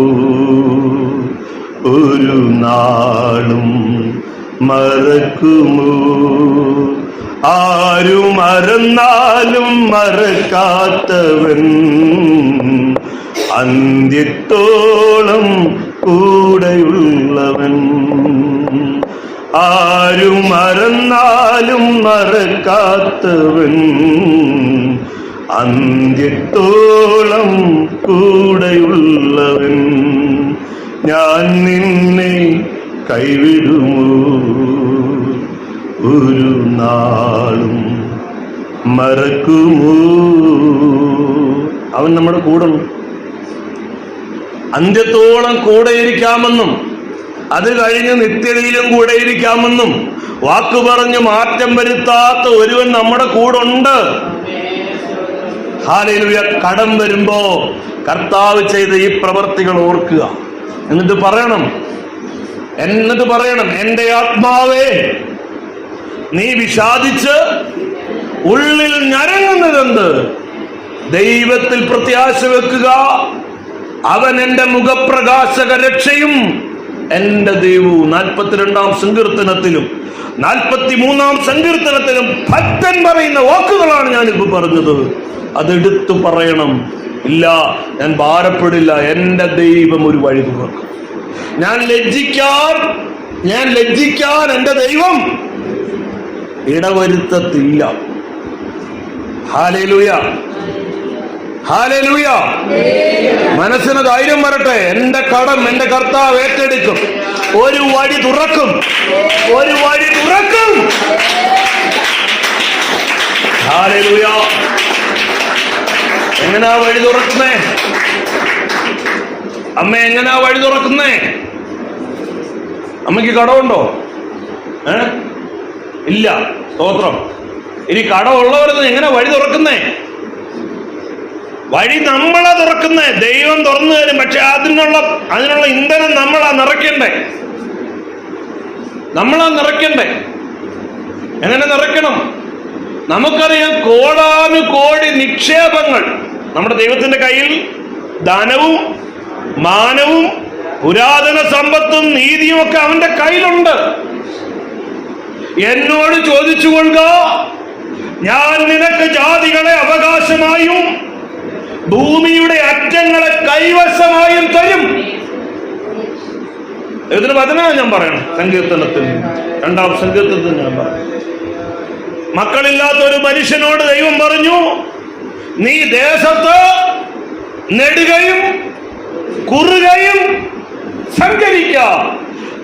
ഒരു നാളും മറക്കുമോ? ആരും മറന്നാലും മറക്കാത്തവൻ, അന്ത്യത്തോളം കൂടെയുള്ളവൻ. ആരും മറന്നാലും മറക്കാത്തവൻ, അന്ത്യത്തോളം കൂടെയുള്ളവൻ. ഞാൻ നിന്നെ കൈവിടുമോ ഒരു നാളും മറക്കുമോ? അവൻ നമ്മുടെ കൂടെ അന്ത്യത്തോളം കൂടെയിരിക്കാമെന്നും അത് കഴിഞ്ഞ് നിത്യതയിലും കൂടെയിരിക്കാമെന്നും വാക്ക് പറഞ്ഞ് മാറ്റം വരുത്താത്ത ഒരുവൻ നമ്മുടെ കൂടെ ഉണ്ട്. ഹല്ലേലൂയ. കടം വരുമ്പോ കർത്താവ് ചെയ്ത ഈ പ്രവർത്തികൾ ഓർക്കുക. എന്നിട്ട് പറയണം, എന്റെ ആത്മാവേ നീ വിഷാദിച്ച് ഉള്ളിൽ ഞരങ്ങുന്നതെന്ത്? ദൈവത്തിൽ പ്രത്യാശ വെക്കുക. അവൻ എന്റെ മുഖപ്രകാശക രക്ഷയും എന്റെ ദൈവവും. 42-ാം സങ്കീർത്തനത്തിലും 43-ാം സങ്കീർത്തനത്തിലും ഭക്തൻ പറയുന്ന വാക്കുകളാണ് ഞാനിപ്പോ പറഞ്ഞത്. അതെടുത്തു പറയണം. ഇല്ല, ഞാൻ ഭാരപ്പെടില്ല, എന്റെ ദൈവം ഒരു വഴി തുറക്കും. ഞാൻ ലജ്ജിക്കാൻ എന്റെ ദൈവം ഇടവരുത്തത്തില്ല. ഹല്ലേലൂയ. ഹല്ലേലൂയ. മനസ്സിന് ധൈര്യം വരട്ടെ. എന്റെ കടം എന്റെ കർത്താവ് ഏറ്റെടുക്കും. ഒരു വഴി തുറക്കും. ഹല്ലേലൂയ. എങ്ങനാ വഴി തുറക്കുന്നേ? അമ്മ എങ്ങനാ വഴി തുറക്കുന്നേ? അമ്മയ്ക്ക് കടമുണ്ടോ? ഇല്ല. സ്തോത്രം. ഇനി കടമുള്ളവരൊന്നും എങ്ങനെ വഴി തുറക്കുന്നേ? വഴി നമ്മളാ തുറക്കുന്നേ. ദൈവം തുറന്നു തരും. പക്ഷെ അതിനുള്ള ഇന്ധനം നമ്മളാ നിറയ്ക്കണ്ടേ. എങ്ങനെ നിറയ്ക്കണം? നമുക്കറിയാം, കോടാനുകോടി നിക്ഷേപങ്ങൾ നമ്മുടെ ദൈവത്തിന്റെ കയ്യിൽ. ധനവും മാനവും പുരാതന സമ്പത്തും നീതിയും ഒക്കെ അവന്റെ കയ്യിലുണ്ട്. എന്നോട് ചോദിച്ചുകൊള്ളുക, ഞാൻ നിനക്ക് ജാതികളെ അവകാശമായും ഭൂമിയുടെ അറ്റങ്ങളെ കൈവശമായും തരും. ഇതിന് വചനമാണ് ഞാൻ പറയണം. സങ്കീർത്തനത്തിൽ 2-ാം സങ്കീർത്തനത്തിൽ ഞാൻ പറഞ്ഞു, മക്കളില്ലാത്ത ഒരു മനുഷ്യനോട് ദൈവം പറഞ്ഞു, നീ ദേശത്ത് നെടുകയും കുറുകയും സഞ്ചരിക്ക,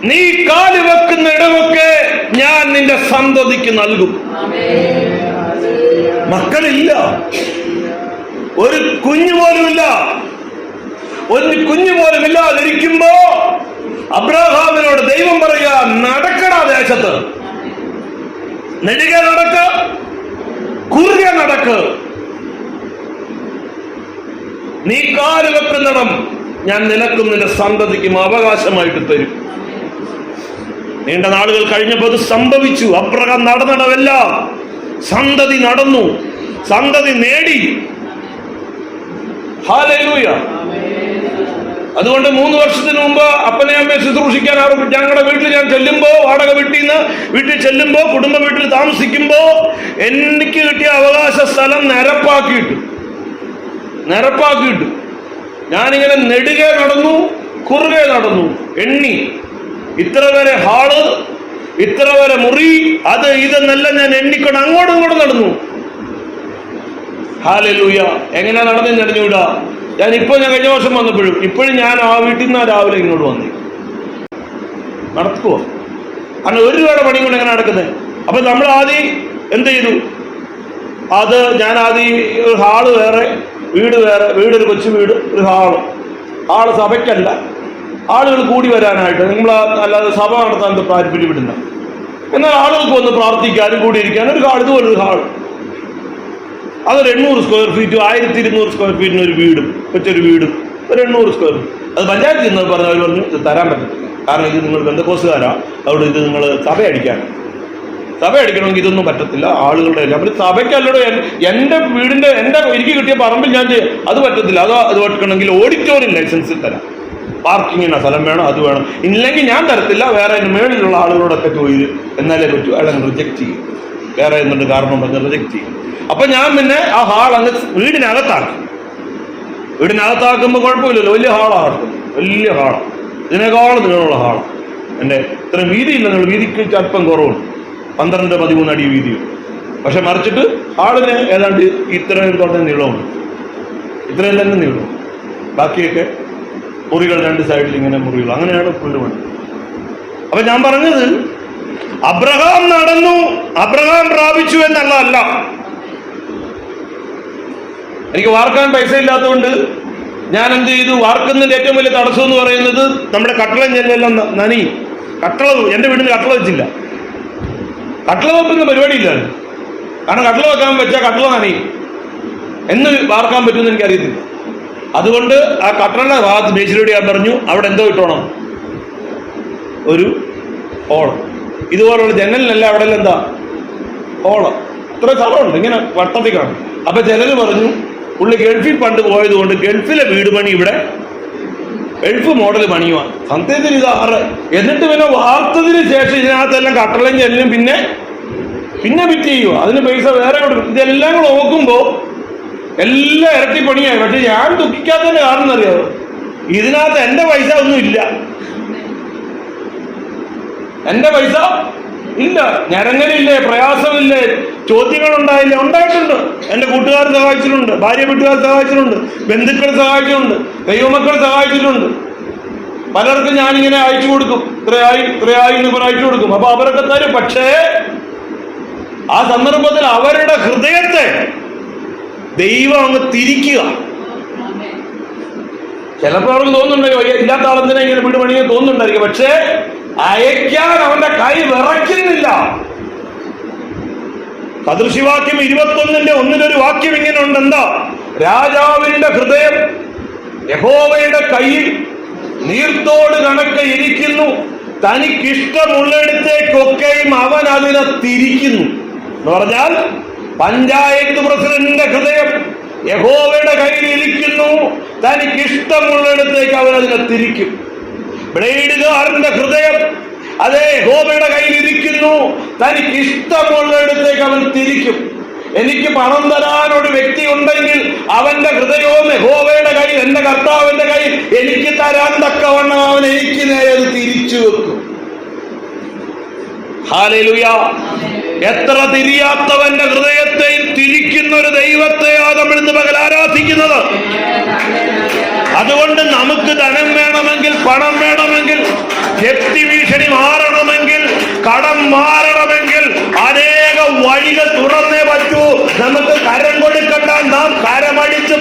നീ കാല് വെക്കുന്ന ഇടമൊക്കെ ഞാൻ നിന്റെ സന്തതിക്ക് നൽകും. മക്കളില്ല, ഒരു കുഞ്ഞു പോലുമില്ല. ഒരു കുഞ്ഞു പോലും ഇല്ലാതിരിക്കുമ്പോ അബ്രഹാമിനോട് ദൈവം പറയുക, നടക്കടാ ദേശത്ത്, നെടുക നടക്ക്, കുറുക നടക്ക്, നീ കാല് വെക്കുന്നിടം ഞാൻ നിനക്കും നിന്റെ സന്തതിക്കും അവകാശമായിട്ട് തരും. നീണ്ട നാളുകൾ കഴിഞ്ഞപ്പോൾ അത് സംഭവിച്ചു. അബ്രഹാം നടന്നിടമെല്ലാം സന്തതി നടന്നു, സന്തതി നേടി. ഹല്ലേലൂയ. അതുകൊണ്ട് 3 വർഷത്തിന് മുമ്പ് അപ്പനെ അമ്മയെ ശുശ്രൂഷിക്കാൻ ഞങ്ങളുടെ വീട്ടിൽ ഞാൻ ചെല്ലുമ്പോ, വാടക വീട്ടിൽ ചെല്ലുമ്പോ, കുടുംബ വീട്ടിൽ താമസിക്കുമ്പോ എനിക്ക് കിട്ടിയ അവകാശ സ്ഥലം നിരപ്പാക്കിയിട്ടു. ഞാനിങ്ങനെ നെടുകെ നടന്നു, കുറുകെ നടന്നു, എണ്ണി ഇത്ര വരെ ഹാള്, ഇത്ര വരെ മുറി, അത് ഇതെന്നല്ല ഞാൻ എണ്ണിക്കൊണ്ട് അങ്ങോട്ടും ഇങ്ങോട്ടും നടന്നു. ഹല്ലേലൂയ. എങ്ങനെയാ നടന്നെന്ന് അറിഞ്ഞൂടാ. ഞാൻ കഴിഞ്ഞ വർഷം വന്നപ്പോഴും ഇപ്പോഴും ഞാൻ ആ വീട്ടിൽ നിന്ന് രാവിലെ ഇങ്ങോട്ട് വന്നു നടക്കുവോ. കാരണം 1 രൂപയുടെ പണി കൊണ്ട് എങ്ങനെ നടക്കുന്നത്? അപ്പൊ നമ്മൾ ആദ്യം എന്ത് ചെയ്തു? ഞാൻ ആദ്യം ഒരു ഹാള് വേറെ, വീട് വേറെ, ഒരു കൊച്ചു വീട്, ഒരു ഹാള് സഭയ്ക്കല്ല, ആളുകൾ കൂടി വരാനായിട്ട്. നമ്മൾ അല്ലാതെ സഭ നടത്താൻ താല്പര്യപ്പെടുന്ന, എന്നാൽ ആളുകൾക്ക് വന്ന് പ്രാർത്ഥിക്കാനും കൂടിയിരിക്കാനും ഒരു ഹാൾ, ഇതുപോലൊരു ഹാൾ. അതൊരു 800 സ്ക്വയർ ഫീറ്റും 1200 സ്ക്വയർ ഫീറ്റിന് ഒരു വീടും, കൊച്ചൊരു വീടും, ഒരു 800 സ്ക്വയർ ഫീറ്റ്. അത് പഞ്ചായത്തിൽ നിന്ന് പറഞ്ഞവർ പറഞ്ഞു ഇത് തരാൻ പറ്റത്തില്ല, കാരണം ഇത് നിങ്ങൾ ബന്ധക്കോസുകാരാ, അതുകൊണ്ട് ഇത് നിങ്ങൾ സഭ അടിക്കണമെങ്കിൽ ഇതൊന്നും പറ്റത്തില്ല, ആളുകളുടെ എല്ലാം. അപ്പം സഭയ്ക്കല്ലടോ, എൻ്റെ വീടിൻ്റെ എനിക്ക് കിട്ടിയ പറമ്പിൽ ഞാൻ അത് പറ്റത്തില്ല, അത് വെക്കണമെങ്കിൽ ഓഡിറ്റോറിയം ലൈസൻസിൽ തരാം, പാർക്കിങ്ങിന് സ്ഥലം വേണം, അത് വേണം, ഇല്ലെങ്കിൽ ഞാൻ തരത്തില്ല, വേറെ മേളിലുള്ള ആളുകളോടൊക്കെ ചോദിച്ചു എന്നാലേ പറ്റൂ. അയാൾ റിജക്റ്റ് ചെയ്യും, വേറെ എന്തുണ്ട് കാരണം പറഞ്ഞ് റിജക്റ്റ് ചെയ്യും. അപ്പൊ ഞാൻ പിന്നെ ആ ഹാൾ അങ്ങ് വീടിനകത്താക്കുമ്പോൾ കുഴപ്പമില്ലല്ലോ, വലിയ ഹാളാണ്, വലിയ ഹാളാണ്, ഇതിനേക്കാളും നീളമുള്ള ഹാളാണ്. എൻ്റെ ഇത്രയും വീതിയില്ല, നിങ്ങൾ വീതിക്ക് അല്പം കുറവുണ്ട്, 12-13 അടി വീതിയും. പക്ഷെ മറിച്ചിട്ട് ഹാളിന് ഏതാണ്ട് ഇത്രയും തൊട്ടേ നീളമുണ്ട്, ഇത്രയും തന്നെ നീളവും. ബാക്കിയൊക്കെ മുറികൾ 2 സൈഡിൽ ഇങ്ങനെ മുറികൾ, അങ്ങനെയാണ് ഫുള്ള് പണി. അപ്പൊ ഞാൻ പറഞ്ഞത്, അബ്രഹാം നടന്നു, അബ്രഹാം പ്രാപിച്ചു എന്നുള്ളതല്ല. എനിക്ക് വാർക്കാൻ പൈസ ഇല്ലാത്തതുകൊണ്ട് ഞാൻ എന്ത് ചെയ്തു? വാർക്കുന്നതിന്റെ ഏറ്റവും വലിയ തടസ്സം എന്ന് പറയുന്നത് നമ്മുടെ കട്ടളം ചെല്ലെല്ലാം നനയും. എൻ്റെ വീടിന് കട്ടള വെച്ചില്ല, കട്ടള വെക്കുന്ന പരിപാടിയില്ലായിരുന്നു. കാരണം കട്ടള വെക്കാൻ വെച്ചാൽ കട്ടള നനയും, എന്ന് വാർക്കാൻ പറ്റുമെന്ന് എനിക്കറിയത്തില്ല. അതുകൊണ്ട് ആ കട്ടളയുടെ ഭാഗത്ത് ബേസിലോട് ഞാൻ പറഞ്ഞു, അവിടെ എന്തോ ഇട്ടോണം, ഒരു ഹോൾ, ഇതുപോലുള്ള ജനലിനല്ല, അവിടെ എന്താ ഹോള്, ഇത്ര സ്ഥലമുണ്ട്, ഇങ്ങനെ വട്ടത്തിൽ കാണും. അപ്പൊ ചിലര് പറഞ്ഞു, പുള്ളി ഗൾഫിൽ പണ്ട് പോയതുകൊണ്ട് ഗൾഫിലെ വീട് പണി ഇവിടെ ഗൾഫ് മോഡൽ പണിയുമാണ്. സത്യത്തിൽ ഇത് 6. എന്നിട്ട് പിന്നെ വാർത്തതിന് ശേഷം ഇതിനകത്തെല്ലാം കട്ടളയും ചെല്ലും പിന്നെ ഫിറ്റ് ചെയ്യുക, അതിന് പൈസ വേറെ കൊടുക്കും. ഇതെല്ലാം കൂടെ നോക്കുമ്പോ എല്ലാം ഇരട്ടി പണിയായി. പക്ഷെ ഞാൻ ദുഃഖിക്കാത്തതിന്റെ കാരണം എന്നറിയാമോ? ഇതിനകത്ത് എൻ്റെ പൈസ ഒന്നും ഇല്ല, എൻ്റെ പൈസ ഇല്ല, ഞരങ്ങലില്ലേ, പ്രയാസമില്ലേ, ചോദ്യങ്ങളുണ്ടായില്ലേ? ഉണ്ടായിട്ടുണ്ട്. എൻ്റെ കൂട്ടുകാർ സഹായിച്ചിട്ടുണ്ട്, ഭാര്യ വീട്ടുകാർ സഹായിച്ചിട്ടുണ്ട്, ബന്ധുക്കൾ സഹായിച്ചിട്ടുണ്ട്, ദൈവമക്കൾ സഹായിച്ചിട്ടുണ്ട്. പലർക്കും ഞാനിങ്ങനെ അയച്ചു കൊടുക്കും, ഇത്രയായി എന്ന് പറഞ്ഞ് അയച്ചു കൊടുക്കും. അപ്പൊ അവരൊക്കെ തരും. പക്ഷേ ആ സന്ദർഭത്തിൽ അവരുടെ ഹൃദയത്തെ ദൈവം അങ്ങ് തിരിക്കുക. ചിലപ്പോൾ അവർക്ക് തോന്നുന്നുണ്ടായോ, ഇല്ലാത്ത ആളെന്തിനാ ഇങ്ങനെ വീട് പണിയാൻ തോന്നുന്നുണ്ടായിരിക്കും. പക്ഷേ അയക്കാൻ അവന്റെ കൈ വിറയ്ക്കുന്നില്ല. സദൃശിവാക്യം 21:1 വാക്യം ഇങ്ങനെ ഉണ്ട്. എന്താ? രാജാവിന്റെ ഹൃദയം യഹോവയുടെ കയ്യിൽ നീർത്തോട് കണക്കെ ഇരിക്കുന്നു, തനിക്കിഷ്ടമുള്ളിടത്തേക്കൊക്കെയും അവൻ അതിനെ തിരിക്കുന്നു. എന്ന് പറഞ്ഞാൽ പഞ്ചായത്ത് പ്രസിഡന്റിന്റെ ഹൃദയം യഹോവയുടെ കയ്യിൽ ഇരിക്കുന്നു, തനിക്കിഷ്ടമുള്ളിടത്തേക്ക് അവൻ അതിനെ തിരിക്കും. ബ്ലേഡുകാരന്റെ ഹൃദയം അതേ യഹോവയുടെ കയ്യിൽ ഇരിക്കുന്നു, തനിക്ക് ഇഷ്ടമുള്ളിടത്തേക്ക് അവൻ തിരിക്കും. എനിക്ക് പണം തരാൻ ഒരു വ്യക്തി ഉണ്ടെങ്കിൽ അവന്റെ ഹൃദയവും യഹോവയുടെ കയ്യിൽ കർത്താവിന്റെ കയ്യിൽ എനിക്ക് തരാൻ തക്കവണ്ണം അവൻ എനിക്ക് നേരെ അത് തിരിച്ചു വെക്കും. ഹല്ലേലൂയ. എത്ര തിരിയാത്തവന്റെ ഹൃദയത്തെയും തിരിക്കുന്ന ഒരു ദൈവത്തെയാ നമ്മൾ ഇന്ന് പകൽ ആരാധിക്കുന്നത്. അതുകൊണ്ട് നമുക്ക് ധനം വേണമെങ്കിൽ, പണം വേണമെങ്കിൽ, ജപ്തി ഭീഷണി മാറണമെങ്കിൽ, കടം മാറണമെങ്കിൽ അനേക വഴികൾ തുറന്നേ പറ്റൂ. നമുക്ക് കരം കൊടുക്കണ്ട, നാം കരമടിച്ച്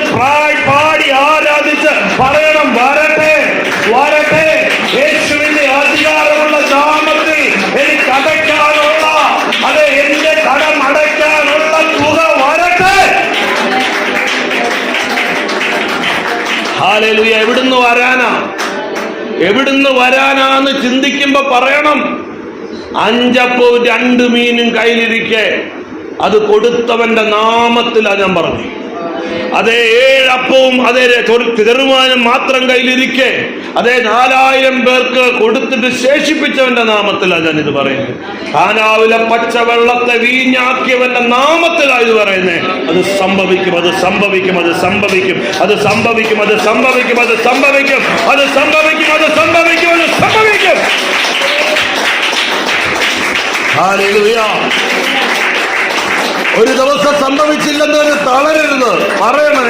പാടി ആരാധിച്ച് പറയണം, വരട്ടെ വരട്ടെ, യേശുവിന്റെ അധികാരമുള്ള നാമത്തിൽ എനിക്ക് അടയ്ക്കാനുള്ള, അത് എന്റെ കടം അടയ്ക്കാനുള്ള തുക വരട്ടെ. ഹല്ലേലൂയ. എവിടുന്ന് വരാനാ, എവിടുന്ന് വരാനാന്ന് ചിന്തിക്കുമ്പോ പറയണം, 5 അപ്പവും 2 മീനും കയ്യിലിരിക്കെ അത് കൊടുത്തവന്റെ നാമത്തിലാ ഞാൻ പറഞ്ഞു. അതേ 7 അപ്പവും അതേ ചെറുമാനും മാത്രം കയ്യിലിരിക്കെ അതേ 4000 പേർക്ക് കൊടുത്തിട്ട് ശേഷിപ്പിച്ചവന്റെ നാമത്തിലാ ഞാൻ ഇത് പറയുന്നത്. കാനാവിലെ പച്ചവെള്ളത്തെ വീഞ്ഞാക്കിയവന്റെ നാമത്തിലാ ഇത് പറയുന്നത്. അത് സംഭവിക്കും, അത് സംഭവിക്കും, അത് സംഭവിക്കും, അത് സംഭവിക്കും, അത് സംഭവിക്കും, അത് സംഭവിക്കും, അത് സംഭവിക്കും, അത് സംഭവിക്കും, അത് സംഭവിക്കും. ഹല്ലേലൂയ. ഒരു ദിവസം സംഭവിച്ചില്ലെന്ന് തളരരുത്, പറയണം,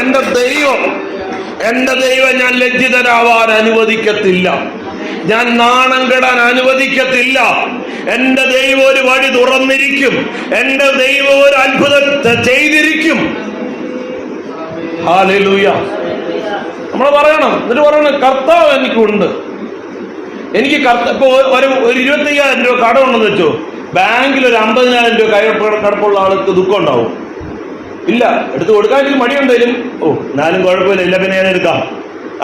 എന്റെ ദൈവം ഞാൻ ലജ്ജിതനാവാൻ അനുവദിക്കത്തില്ല, ഞാൻ നാണം കെടാൻ അനുവദിക്കത്തില്ല. എന്റെ ദൈവം ഒരു വഴി തുറന്നിരിക്കും, എന്റെ ദൈവം ഒരു അത്ഭുതത്തെ ചെയ്തിരിക്കും. ഹല്ലേലൂയ. നമ്മൾ പറയണം, എന്നിട്ട് പറയണം, കർത്താവ് എനിക്കുണ്ട്. എനിക്ക് ഇപ്പൊ ഒരു 25,000 രൂപ കടമുണ്ടെന്ന് വെച്ചോ, ബാങ്കിൽ ഒരു 50,000 രൂപ കടപ്പുള്ള ആൾക്ക് ദുഃഖം ഉണ്ടാവും? ഇല്ല. എടുത്ത് കൊടുക്കാൻ എനിക്ക് മടിയുണ്ടെങ്കിലും എന്നാലും കുഴപ്പമില്ല, ഇല്ല പിന്നെ ഞാൻ എടുക്കാം,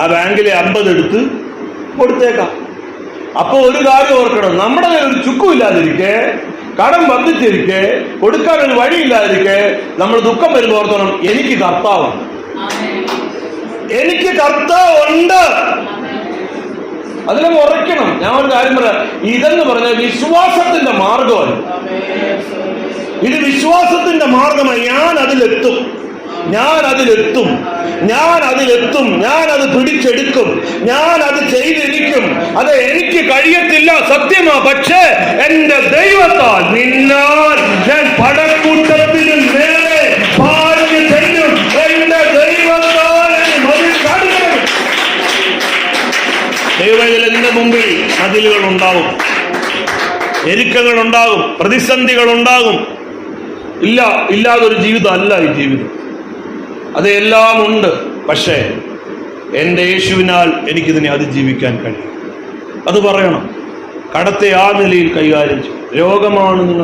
ആ ബാങ്കിലെ 50 എടുത്ത് കൊടുത്തേക്കാം. അപ്പൊ ഒരു കാര്യം ഓർക്കണം, നമ്മുടെ ഒരു ചുക്കുമില്ലാതിരിക്കെ, കടം വർദ്ധിച്ചിരിക്കെ, കൊടുക്കാൻ ഒരു വഴിയില്ലാതിരിക്കെ നമ്മൾ ദുഃഖം വരുമ്പോൾ ഓർത്തോണം, എനിക്ക് കർത്താവുണ്ട്, എനിക്ക് കർത്താവുണ്ട്. അതിലങ്ങ് ഉറയ്ക്കണം. ഞാൻ ഒരു കാര്യം പറയാം, ഇതെന്ന് പറഞ്ഞ വിശ്വാസത്തിന്റെ മാർഗമാണ്. ഇത് വിശ്വാസത്തിന്റെ മാർഗമായി. ഞാൻ അതിലെത്തും, ഞാൻ അതിലെത്തും, ഞാൻ അതിലെത്തും, ഞാൻ അത് പിടിച്ചെടുക്കും, ഞാൻ അത് ചെയ്തിരിക്കും. അത് എനിക്ക് കഴിയത്തില്ല, സത്യമാ. പക്ഷേ എന്റെ ദൈവത്താൽ നിന്നാൽ ഞാൻ പടക്കൂട്ടത്തിന് നേരെ പാഞ്ഞു ചെല്ലും. എന്റെ ദൈവത്താൽ ദൈവത്തിൽ എന്റെ മുമ്പിൽ മതിലുകൾ ഉണ്ടാവും, ഞെരുക്കങ്ങൾ ഉണ്ടാകും, പ്രതിസന്ധികൾ ഉണ്ടാകും. ഇല്ലാതൊരു ജീവിതം അല്ല ഈ ജീവിതം. അതെല്ലാം ഉണ്ട്. പക്ഷേ എൻ്റെ യേശുവിനാൽ എനിക്കിതിനെ അതിജീവിക്കാൻ കഴിയും. അത് പറയണം. കടത്തെ ആ നിലയിൽ കൈകാര്യം ചെയ്യും. രോഗമാണ് നിങ്ങൾ